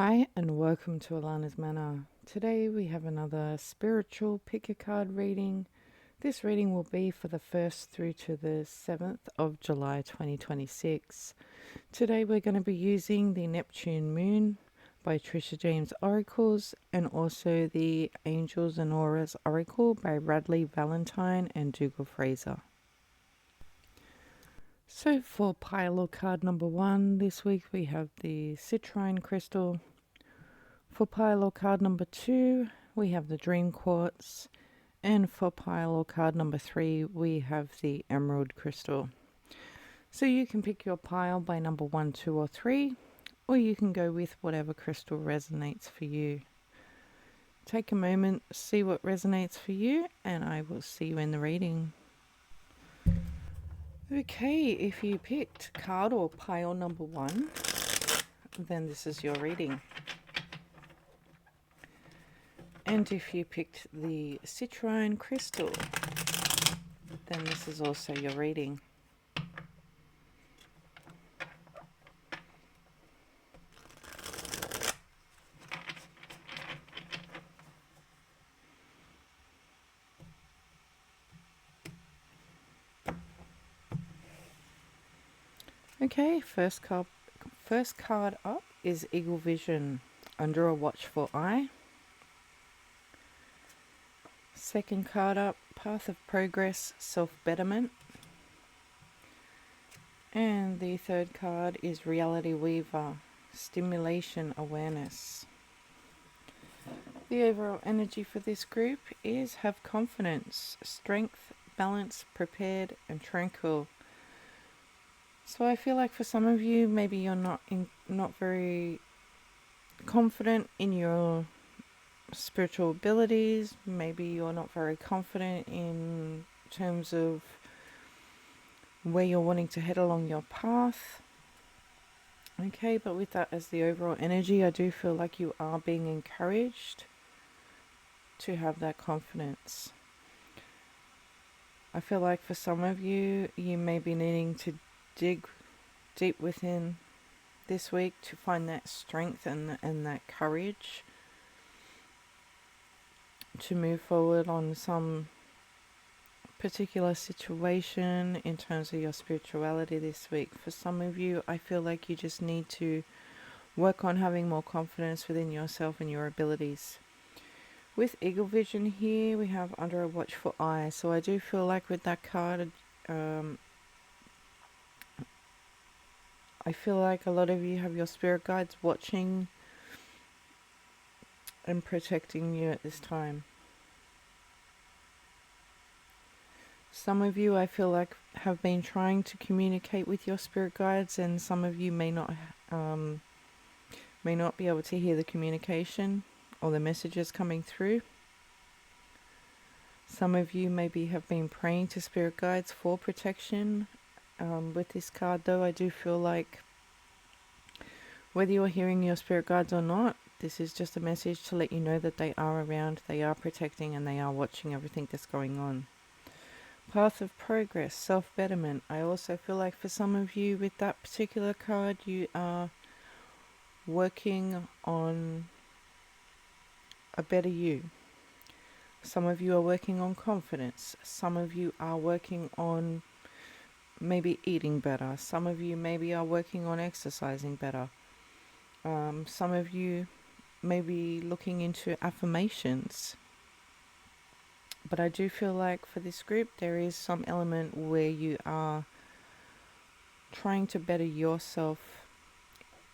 Hi and welcome to Allana's Manor. Today we have another spiritual pick a card reading. This reading will be for the 1st through to the 7th of July 2026. Today we're going to be using the Neptune Moon by Trishe James Oracles and also the Angels and Auras Oracle by Radleigh, Valentine and Dougall Fraser. So for pile or card number 1 this week we have the citrine crystal. For pile or card number 2 we have the dream quartz, and for pile or card number 3 we have the emerald crystal. So you can pick your pile by number 1, 2 or 3, or you can go with whatever crystal resonates for you. Take a moment, see what resonates for you, and I will see you in the reading. Okay, if you picked card or pile number 1, then this is your reading. And if you picked the citrine crystal, then this is also your reading. Okay, first card up is Eagle Vision, under a watchful eye. Second card up, Path of Progress, Self-Betterment. And the third card is Reality Weaver, Stimulation Awareness. The overall energy for this group is have confidence, strength, balance, prepared and tranquil. So I feel like for some of you, maybe you're not very confident in your spiritual abilities. Maybe you're not very confident in terms of where you're wanting to head along your path. Okay, but with that as the overall energy, I do feel like you are being encouraged to have that confidence. I feel like for some of you, you may be needing to dig deep within this week to find that strength and that courage to move forward on some particular situation in terms of your spirituality this week. For some of you, I feel like you just need to work on having more confidence within yourself and your abilities. With Eagle Vision here, we have under a watchful eye. So I do feel like with that card, I feel like a lot of you have your spirit guides watching and protecting you at this time. Some of you, I feel like, have been trying to communicate with your spirit guides, and some of you may not be able to hear the communication or the messages coming through. Some of you maybe have been praying to spirit guides for protection. With this card though, I do feel like whether you're hearing your spirit guides or not, this is just a message to let you know that they are around, they are protecting, and they are watching everything that's going on. Path of Progress, Self-Betterment. I also feel like for some of you with that particular card, you are working on a better you. Some of you are working on confidence. Some of you are working on maybe eating better. Some of you maybe are working on exercising better. Some of you may be looking into affirmations. But I do feel like for this group, there is some element where you are trying to better yourself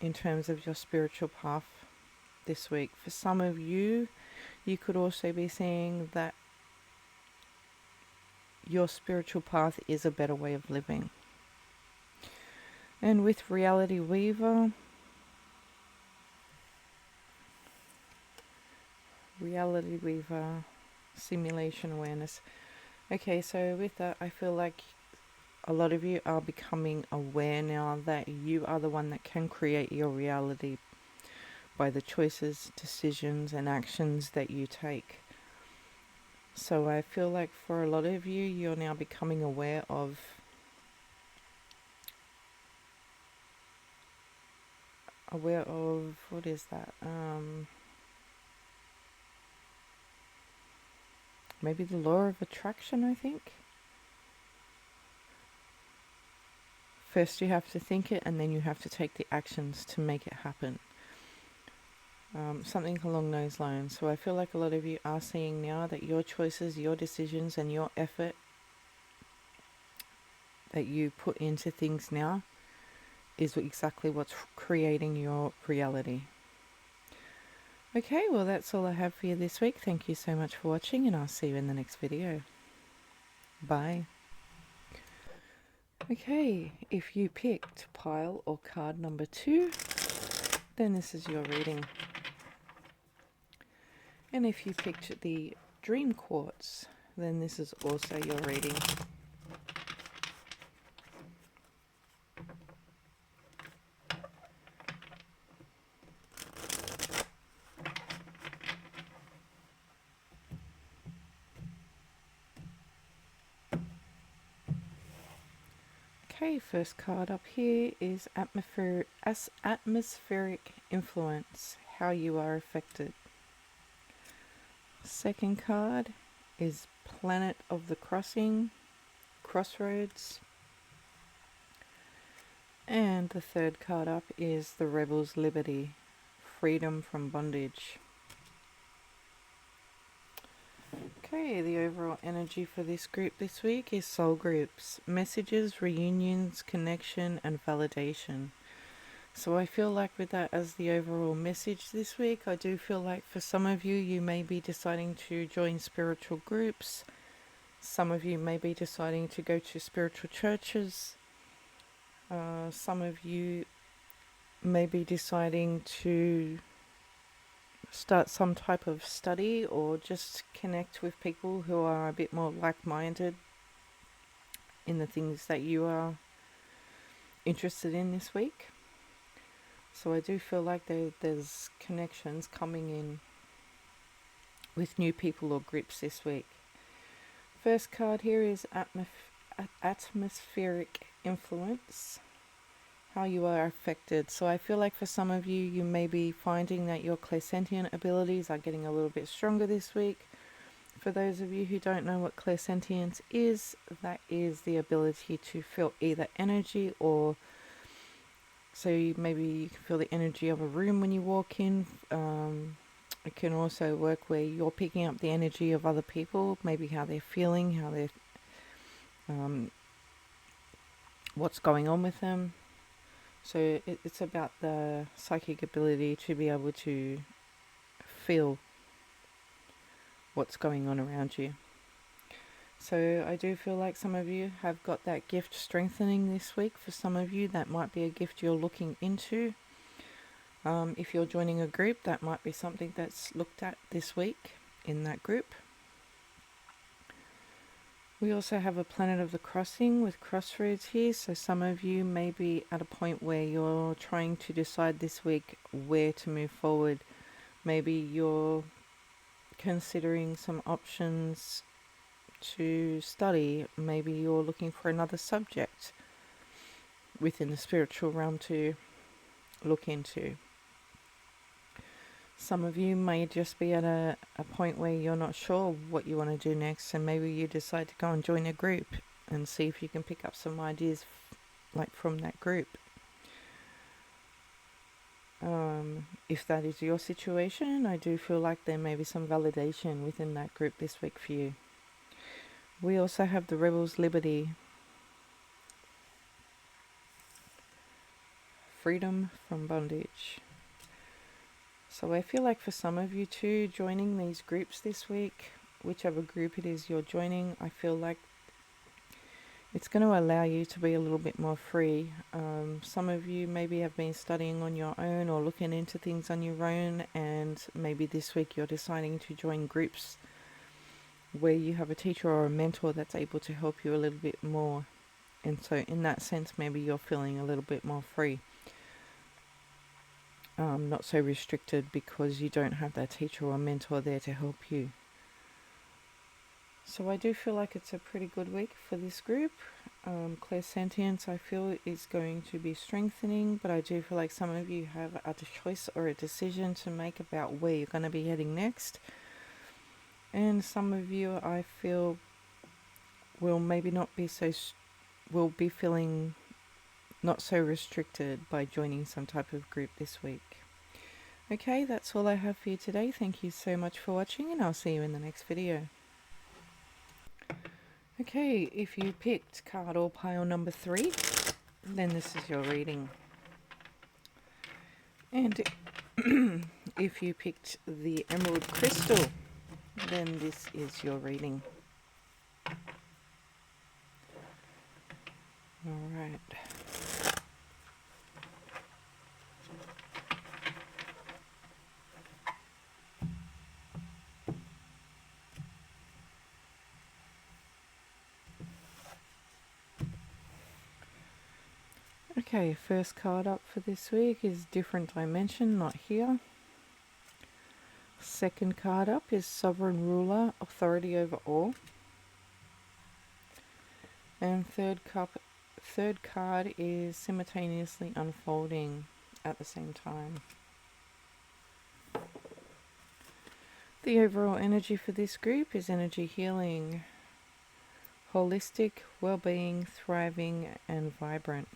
in terms of your spiritual path this week. For some of you, you could also be seeing that your spiritual path is a better way of living. And with Reality Weaver, Simulation Awareness. Okay, so with that, I feel like a lot of you are becoming aware now that you are the one that can create your reality by the choices, decisions, and actions that you take. So I feel like for a lot of you, you're now becoming aware of aware of, what is that? Maybe the law of attraction, I think. First you have to think it, and then you have to take the actions to make it happen. Something along those lines. So I feel like a lot of you are seeing now that your choices, your decisions, and your effort that you put into things now is exactly what's creating your reality. Okay, well that's all I have for you this week. Thank you so much for watching, and I'll see you in the next video. Bye. Okay, if you picked pile or card number 2, then this is your reading. And if you picked the dream quartz, then this is also your reading. Okay, first card up here is atmospheric influence, how you are affected. Second card is planet of the crossroads. And the third card up is the rebel's liberty, freedom from bondage. Okay, the overall energy for this group this week is soul groups, messages, reunions, connection, and validation. So I feel like with that as the overall message this week, I do feel like for some of you, you may be deciding to join spiritual groups. Some of you may be deciding to go to spiritual churches. Some of you may be deciding to start some type of study or just connect with people who are a bit more like-minded in the things that you are interested in this week. So I do feel like there's connections coming in with new people or groups this week. First card here is atmospheric influence, how you are affected. So I feel like for some of you, you may be finding that your clairsentient abilities are getting a little bit stronger this week. For those of you who don't know what clairsentience is, that is the ability to feel either energy or, so maybe you can feel the energy of a room when you walk in. It can also work where you're picking up the energy of other people, maybe how they're feeling, how they're, what's going on with them. So it's about the psychic ability to be able to feel what's going on around you. So I do feel like some of you have got that gift strengthening this week. For some of you, that might be a gift you're looking into. If you're joining a group, that might be something that's looked at this week in that group. We also have a planet of the crossing with crossroads here. So some of you may be at a point where you're trying to decide this week where to move forward. Maybe you're considering some options to study. Maybe you're looking for another subject within the spiritual realm to look into. Some of you may just be at a point where you're not sure what you want to do next, and maybe you decide to go and join a group and see if you can pick up some ideas from that group. If that is your situation, I do feel like there may be some validation within that group this week for you. We also have the rebel's liberty, freedom from bondage. So I feel like for some of you too, joining these groups this week, whichever group it is you're joining, I feel like it's going to allow you to be a little bit more free. Some of you maybe have been studying on your own or looking into things on your own, and maybe this week you're deciding to join groups where you have a teacher or a mentor that's able to help you a little bit more. And so in that sense, maybe you're feeling a little bit more free. Not so restricted because you don't have that teacher or mentor there to help you. So I do feel like it's a pretty good week for this group. clairsentience, I feel, is going to be strengthening, but I do feel like some of you have a choice or a decision to make about where you're going to be heading next. And some of you, I feel, will maybe not be so, will be feeling not so restricted by joining some type of group this week. Okay, that's all I have for you today. Thank you so much for watching, and I'll see you in the next video. Okay, if you picked card or pile number 3, then this is your reading. And if you picked the emerald crystal, then this is your reading. Alright. Okay, first card up for this week is Different Dimension, not here. Second card up is Sovereign Ruler, Authority over all. And third card is Simultaneously Unfolding at the same time. The overall energy for this group is energy healing, holistic, well-being, thriving, and vibrant.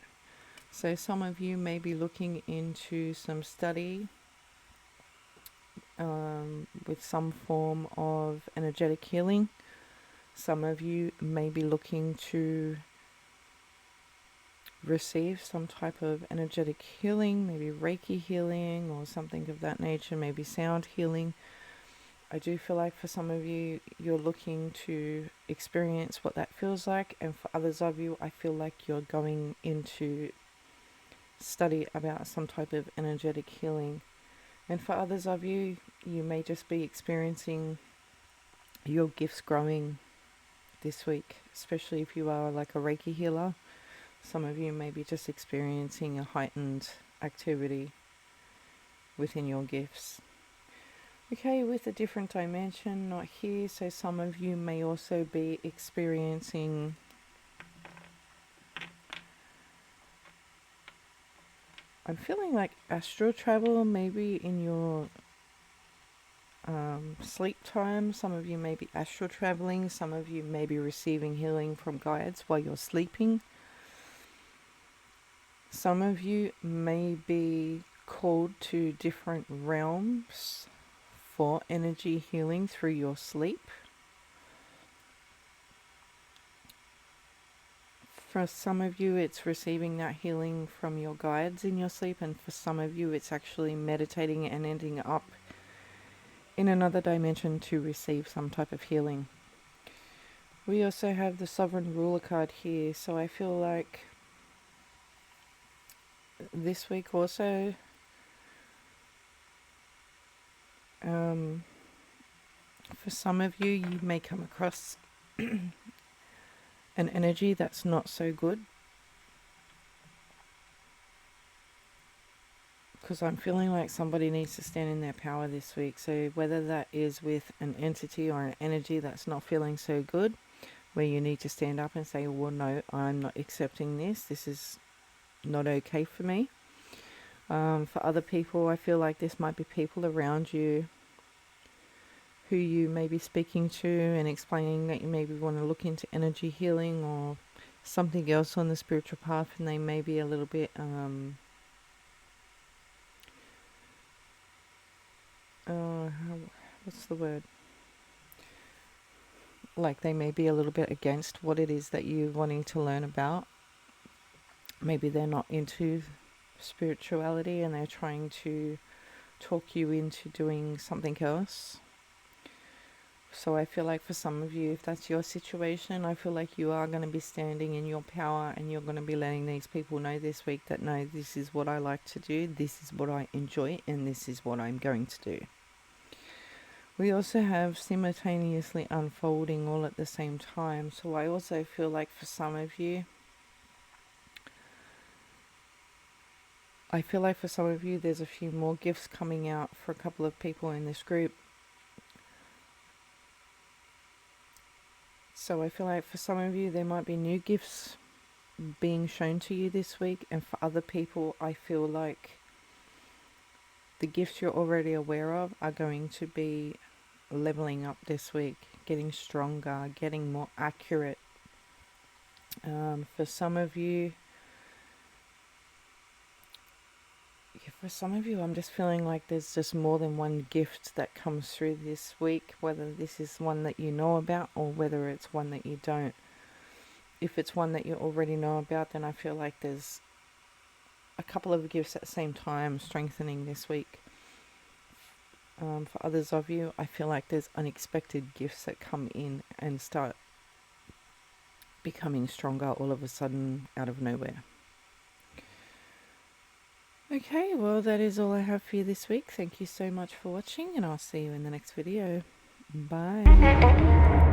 So some of you may be looking into some study with some form of energetic healing. Some of you may be looking to receive some type of energetic healing, maybe Reiki healing or something of that nature, maybe sound healing. I do feel like for some of you, you're looking to experience what that feels like, and for others of you, I feel like you're going into study about some type of energetic healing. And for others of you, you may just be experiencing your gifts growing this week, especially if you are like a Reiki healer. Some of you may be just experiencing a heightened activity within your gifts. Okay, with a different dimension, not here, so some of you may also be experiencing I'm feeling like astral travel, maybe in your sleep time. Some of you may be astral traveling. Some of you may be receiving healing from guides while you're sleeping. Some of you may be called to different realms for energy healing through your sleep. For some of you, it's receiving that healing from your guides in your sleep, and for some of you, it's actually meditating and ending up in another dimension to receive some type of healing. We also have the Sovereign Ruler card here, so I feel like this week also for some of you, you may come across an energy that's not so good, because I'm feeling like somebody needs to stand in their power this week. So whether that is with an entity or an energy that's not feeling so good, where you need to stand up and say, well, no, I'm not accepting this. This is not okay for me. For other people, I feel like this might be people around you who you may be speaking to and explaining that you maybe want to look into energy healing or something else on the spiritual path, and they may be a little bit what's the word? Like they may be a little bit against what it is that you're wanting to learn about. Maybe they're not into spirituality and they're trying to talk you into doing something else. So I feel like for some of you, if that's your situation, I feel like you are going to be standing in your power and you're going to be letting these people know this week that no, this is what I like to do, this is what I enjoy, and this is what I'm going to do. We also have simultaneously unfolding all at the same time. So I also feel like for some of you, there's a few more gifts coming out for a couple of people in this group. So I feel like for some of you, there might be new gifts being shown to you this week, and for other people, I feel like the gifts you're already aware of are going to be leveling up this week, getting stronger, getting more accurate. For some of you, I'm just feeling like there's just more than one gift that comes through this week, whether this is one that you know about or whether it's one that you don't. If it's one that you already know about, then I feel like there's a couple of gifts at the same time strengthening this week. For others of you, I feel like there's unexpected gifts that come in and start becoming stronger all of a sudden out of nowhere. Okay, well, that is all I have for you this week. Thank you so much for watching, and I'll see you in the next video. Bye.